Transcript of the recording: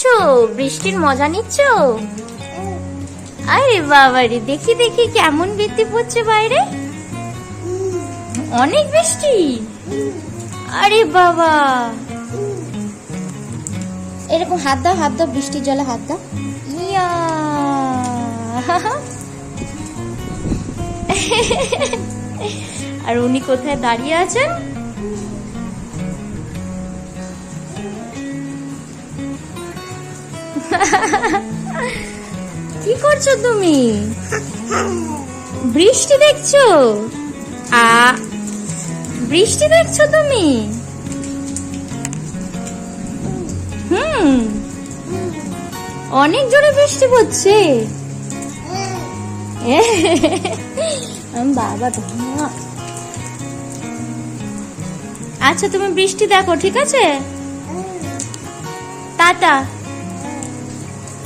নিচ্ছ? বৃষ্টির মজা নিচ্ছ? আরে বাবারে, দেখি দেখি কেমন বৃষ্টি পড়ছে বাইরে। অনেক বৃষ্টি। আরে বাবা, এরকম হাত দাও, হাত দাও, বৃষ্টির জলে হাত দাও। ইয়া আর উনি কোথায় দাঁড়িয়ে আছেন? কি করছো তুমি? বৃষ্টি দেখছো? বৃষ্টি দেখছো তুমি? অনেক জোরে বৃষ্টি পড়ছে। বাবা, আচ্ছা তুমি বৃষ্টি দেখো, ঠিক আছে? টাটা।